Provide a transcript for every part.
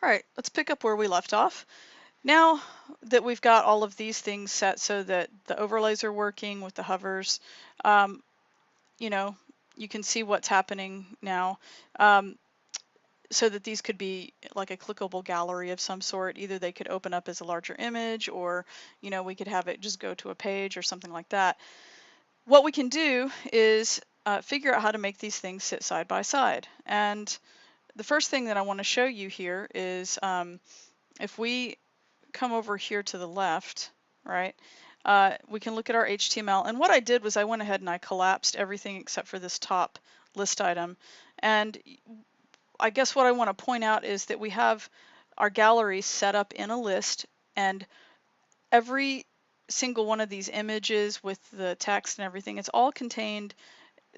All right, let's pick up where we left off. Now that we've got all of these things set so that the overlays are working with the hovers, um, you know, you can see what's happening now. So that these could be like a clickable gallery of some sort. Either they could open up as a larger image, or we could have it just go to a page or something like that. What we can do is figure out how to make these things sit side by side. And the first thing that I want to show you here is if we come over here to the left, right, we can look at our HTML. And what I did was I went ahead and I collapsed everything except for this top list item. And I guess what I want to point out is that we have our gallery set up in a list, and every single one of these images with the text and everything, it's all contained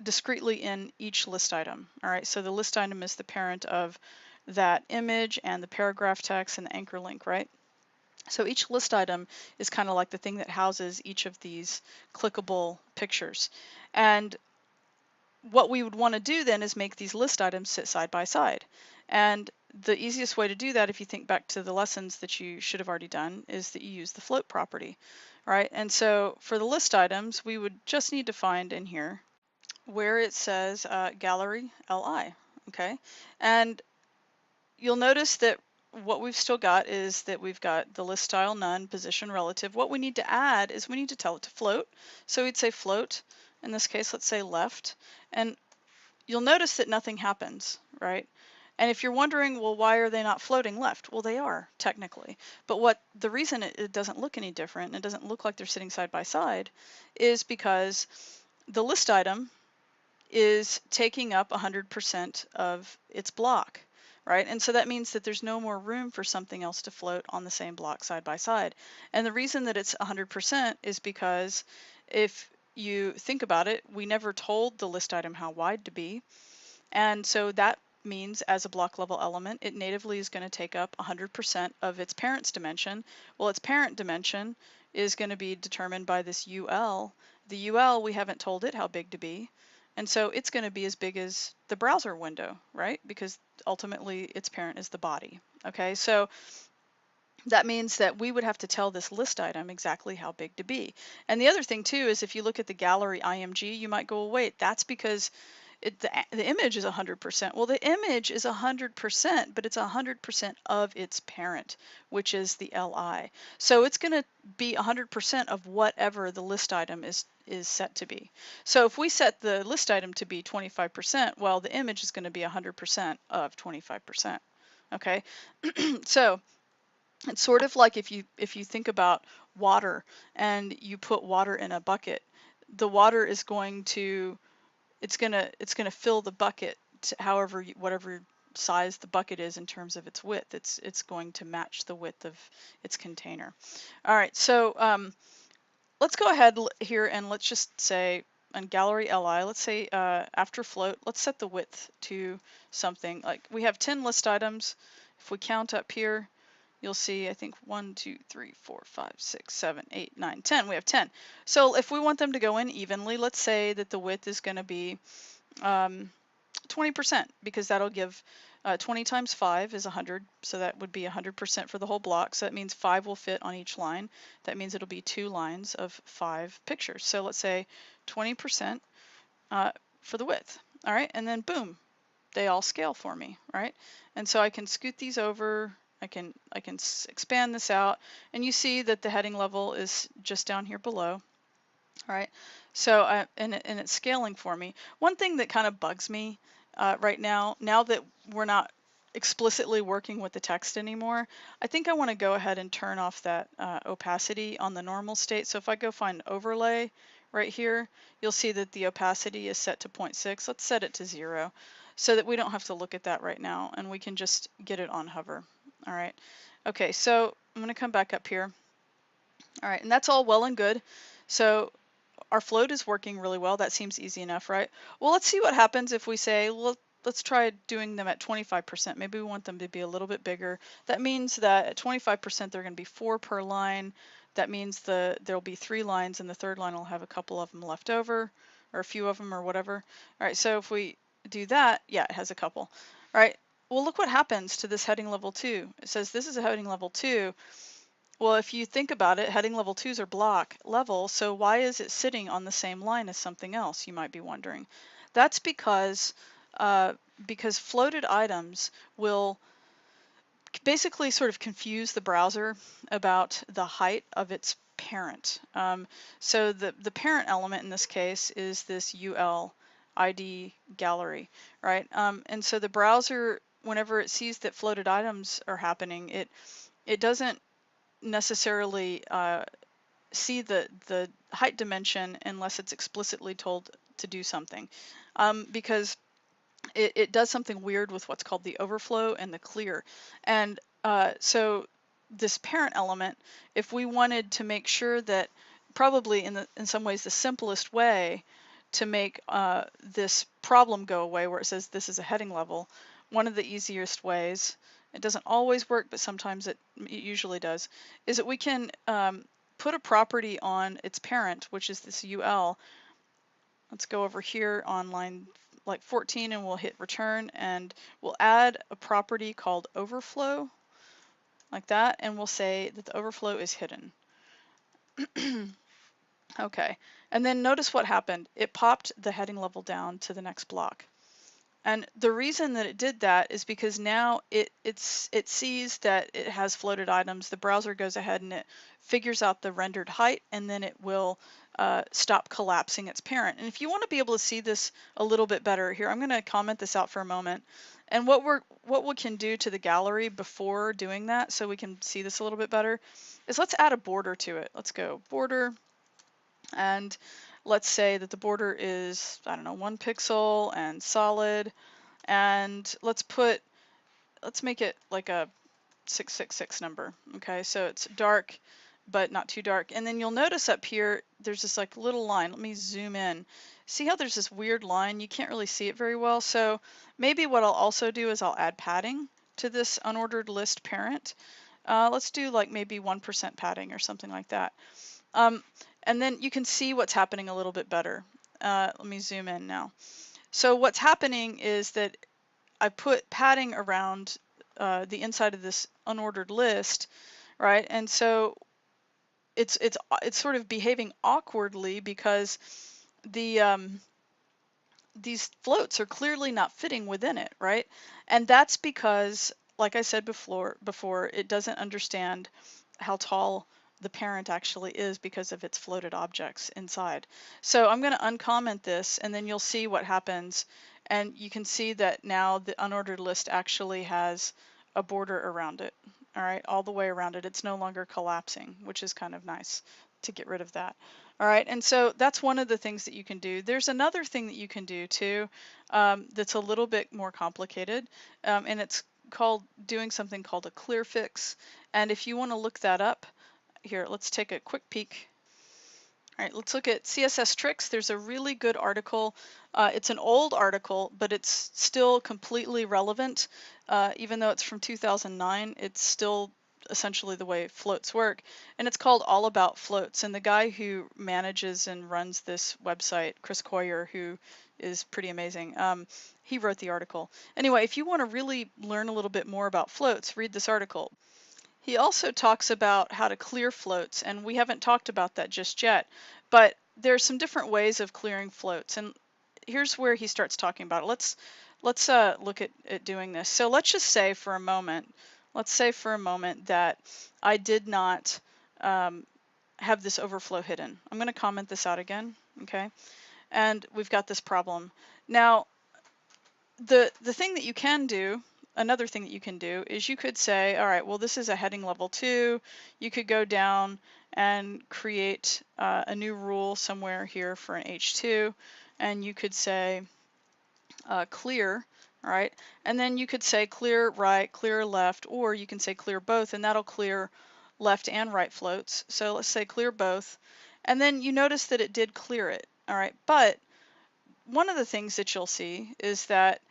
discretely in each list item. All right, so the list item is the parent of that image and the paragraph text and the anchor link, right? So each list item is kind of like the thing that houses each of these clickable pictures. And what we would want to do then is make these list items sit side by side. And the easiest way to do that, if you think back to the lessons that you should have already done, is that you use the float property, right? And so for the list items, we would just need to find in here where it says gallery li, okay? And you'll notice that what we've still got is that we've got the list style none, position relative. What we need to add is we need to tell it to float. So we'd say float. In this case, let's say left. And you'll notice that nothing happens, right? And if you're wondering, well, why are they not floating left? Well, they are technically. But the reason it doesn't look any different, and it doesn't look like they're sitting side by side, is because the list item is taking up 100% of its block, right? And so that means that there's no more room for something else to float on the same block side by side. And the reason that it's 100% is because if you think about it, we never told the list item how wide to be. And so that means as a block level element, it natively is going to take up 100% of its parent's dimension. Well, its parent dimension is going to be determined by this UL. The UL, we haven't told it how big to be. And so it's going to be as big as the browser window, right? Because ultimately its parent is the body. Okay, so that means that we would have to tell this list item exactly how big to be. And the other thing too is if you look at the gallery IMG, you might go, well, wait, that's because the image is 100%. Well, the image is 100%, but it's 100% of its parent, which is the LI. So it's going to be 100% of whatever the list item is set to be. So if we set the list item to be 25%, well, the image is going to be 100% of 25%. Okay, so it's sort of like if you think about water and you put water in a bucket, the water is going to it's gonna fill the bucket to however whatever size the bucket is in terms of its width. It's going to match the width of its container. All right, so let's go ahead here and let's just say on gallery li, let's say after float, let's set the width to something like we have 10 list items. If we count up here, you'll see, I think 1, 2, 3, 4, 5, 6, 7, 8, 9, 10. We have 10. So if we want them to go in evenly, let's say that the width is going to be 20%, because that'll give 20 times 5 is 100. So that would be 100% for the whole block. So that means 5 will fit on each line. That means it'll be 2 lines of 5 pictures. So let's say 20% for the width. All right, and then boom, they all scale for me, right? And so I can scoot these over. I can expand this out, and you see that the heading level is just down here below. All right, so and it's scaling for me. One thing that kind of bugs me right now that we're not explicitly working with the text anymore, I think I want to go ahead and turn off that opacity on the normal state. So if I go find overlay right here, you'll see that the opacity is set to 0.6. Let's set it to 0 so that we don't have to look at that right now, and we can just get it on hover. All right, okay, so I'm going to come back up here. All right, and that's all well and good. So our float is working really well. That seems easy enough, right? Well, let's see what happens if we say, well, let's try doing them at 25%. Maybe we want them to be a little bit bigger. That means that at 25%, they're going to be 4 per line. That means there'll be 3 lines, and the third line will have a couple of them left over, or a few of them, or whatever. All right, so if we do that, yeah, it has a couple. All right, well, look what happens to this heading level 2. It says this is a heading level 2. Well, if you think about it, heading level 2s are block level, so why is it sitting on the same line as something else, you might be wondering. That's uh, because floated items will basically sort of confuse the browser about the height of its parent. So the parent element in this case is this UL ID gallery, right? And so the browser, whenever it sees that floated items are happening, it doesn't necessarily see the height dimension unless it's explicitly told to do something, because it does something weird with what's called the overflow and the clear. And so this parent element, if we wanted to make sure that, probably in some ways the simplest way to make this problem go away, where it says this is a heading level, one of the easiest ways, it doesn't always work, but sometimes it usually does, is that we can put a property on its parent, which is this UL. Let's go over here on line like 14 and we'll hit return, and we'll add a property called overflow like that, and we'll say that the overflow is hidden. Okay, and then notice what happened. It popped the heading level down to the next block. And the reason that it did that is because now it sees that it has floated items. The browser goes ahead and it figures out the rendered height, and then it will stop collapsing its parent. And if you want to be able to see this a little bit better, here I'm going to comment this out for a moment. And what we can do to the gallery before doing that, so we can see this a little bit better, is let's add a border to it. Let's go border, and let's say that the border is, I don't know, 1 pixel and solid, and let's make it like a 666 number. Okay, so it's dark but not too dark. And then you'll notice up here there's this like little line. Let me zoom in. See how there's this weird line? You can't really see it very well. So maybe what I'll also do is I'll add padding to this unordered list parent. Let's do like maybe 1% padding or something like that. And then you can see what's happening a little bit better. Let me zoom in now. So what's happening is that I put padding around the inside of this unordered list, right? And so it's sort of behaving awkwardly because these floats are clearly not fitting within it, right? And that's because, like I said before, it doesn't understand how tall the parent actually is because of its floated objects inside. So I'm going to uncomment this, and then you'll see what happens. And you can see that now the unordered list actually has a border around it, all right, all the way around it. It's no longer collapsing, which is kind of nice to get rid of that. All right, and so that's one of the things that you can do. There's another thing that you can do too, that's a little bit more complicated, and it's called doing something called a clear fix. And if you want to look that up, here, let's take a quick peek. All right, let's look at CSS tricks. There's a really good article. It's an old article, but it's still completely relevant. Even though it's from 2009, it's still essentially the way floats work. And it's called All About Floats. And the guy who manages and runs this website, Chris Coyer, who is pretty amazing, he wrote the article. Anyway, if you want to really learn a little bit more about floats, read this article. He also talks about how to clear floats, and we haven't talked about that just yet, but there's some different ways of clearing floats, and here's where he starts talking about it. Let's look at doing this. So let's just say for a moment, that I did not have this overflow hidden. I'm going to comment this out again, okay? And we've got this problem. Now, the thing that you can do, another thing that you can do is you could say, all right, well, this is a heading level 2. You could go down and create a new rule somewhere here for an H2, and you could say clear, all right? And then you could say clear right, clear left, or you can say clear both, and that'll clear left and right floats. So let's say clear both, and then you notice that it did clear it, all right? But one of the things that you'll see is that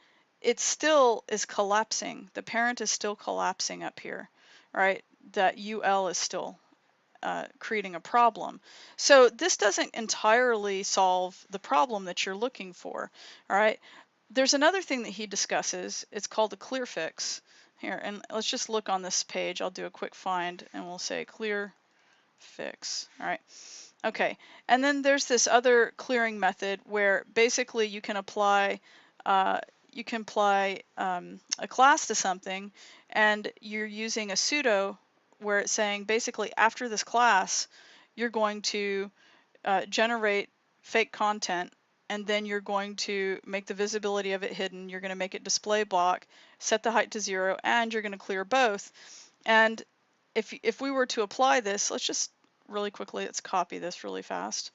it still is collapsing. The parent is still collapsing up here, right? That UL is still creating a problem. So this doesn't entirely solve the problem that you're looking for, all right? there's another thing that he discusses. It's called a clear fix. Here, and let's just look on this page. I'll do a quick find and we'll say clear fix. All right. Okay. And then there's this other clearing method where basically you can apply a class to something, and you're using a pseudo where it's saying basically after this class you're going to generate fake content, and then you're going to make the visibility of it hidden, you're going to make it display block, set the height to 0, and you're going to clear both. And if we were to apply this, let's just really quickly, let's copy this really fast.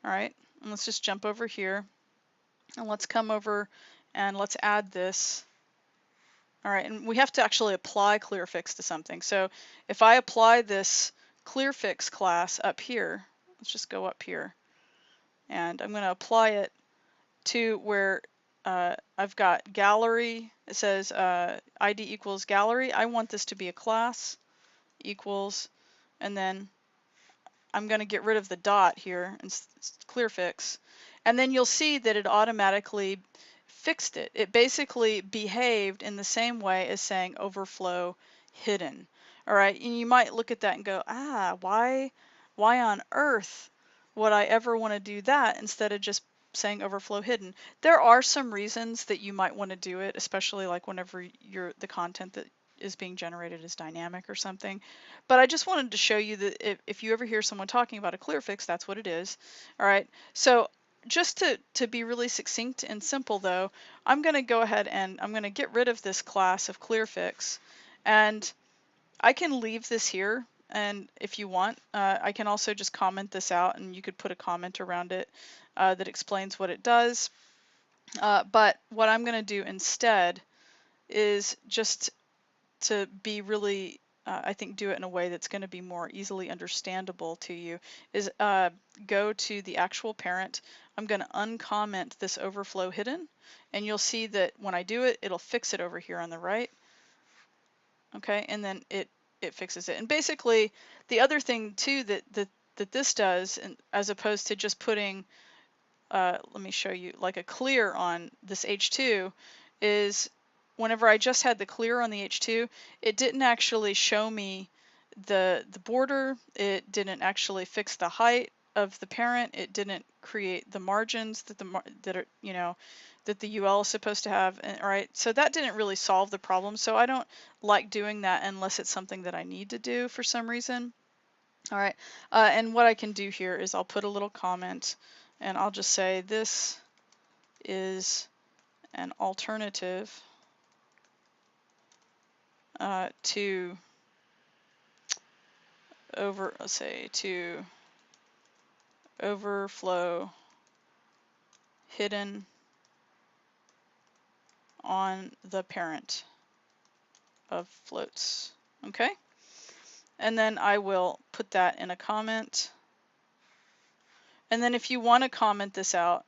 All right, and let's just jump over here, and let's come over and let's add this. All right, and we have to actually apply clearfix to something. So if I apply this clearfix class up here, let's just go up here, and I'm going to apply it to where I've got gallery. It says ID equals gallery. I want this to be a class equals, and then I'm going to get rid of the dot here and clear fix, and then you'll see that it automatically fixed it. It basically behaved in the same way as saying overflow hidden. All right, and you might look at that and go, why on earth would I ever want to do that instead of just saying overflow hidden? There are some reasons that you might want to do it, especially like whenever the content that is being generated is dynamic or something. But I just wanted to show you that if you ever hear someone talking about a clear fix, that's what it is. All right, so just to be really succinct and simple though, I'm going to go ahead and I'm going to get rid of this class of clearfix, and I can leave this here, and if you want, I can also just comment this out, and you could put a comment around it that explains what it does. But what I'm going to do instead is just to be really, I think, do it in a way that's going to be more easily understandable to you, is go to the actual parent. I'm going to uncomment this overflow hidden, and you'll see that when I do it, it'll fix it over here on the right. Okay, and then it fixes it. And basically, the other thing too that this does, and as opposed to just putting, let me show you, like a clear on this H2, is whenever I just had the clear on the H2, it didn't actually show me the border. It didn't actually fix the height of the parent. It didn't create the margins that that the UL is supposed to have. Right, so that didn't really solve the problem. So I don't like doing that unless it's something that I need to do for some reason. All right, and what I can do here is I'll put a little comment, and I'll just say this is an alternative to overflow hidden on the parent of floats. Okay, and then I will put that in a comment, and then if you want to comment this out,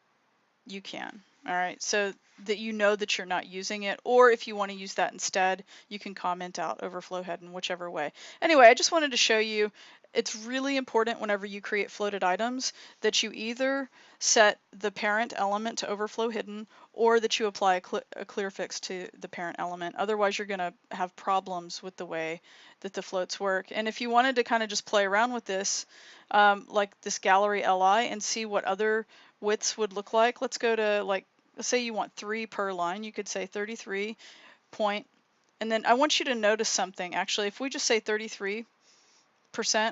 you can. All right, so that you know that you're not using it, or if you want to use that instead, you can comment out overflow hidden, whichever way. Anyway, I just wanted to show you it's really important whenever you create floated items that you either set the parent element to overflow hidden, or that you apply a clear fix to the parent element. Otherwise, you're going to have problems with the way that the floats work. And if you wanted to kind of just play around with this, like this gallery LI, and see what other widths would look like, let's go to, like, let's say you want 3 per line. You could say 33 point, and then I want you to notice something. Actually, if we just say 33%,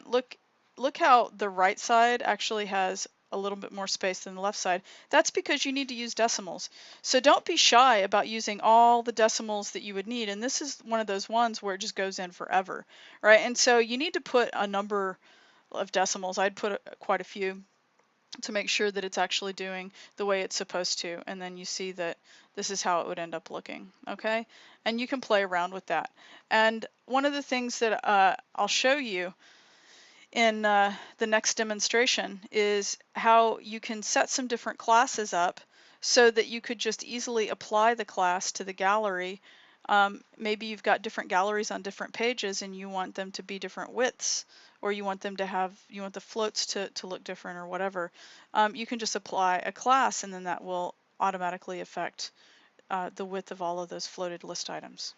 look how the right side actually has a little bit more space than the left side. That's because you need to use decimals. So don't be shy about using all the decimals that you would need. And this is one of those ones where it just goes in forever, right? And so you need to put a number of decimals. I'd put quite a few to make sure that it's actually doing the way it's supposed to, and then you see that this is how it would end up looking. Okay, and you can play around with that. And one of the things that I'll show you in the next demonstration is how you can set some different classes up so that you could just easily apply the class to the gallery. Maybe you've got different galleries on different pages and you want them to be different widths, or you want them to have, you want the floats to look different or whatever. You can just apply a class, and then that will automatically affect the width of all of those floated list items.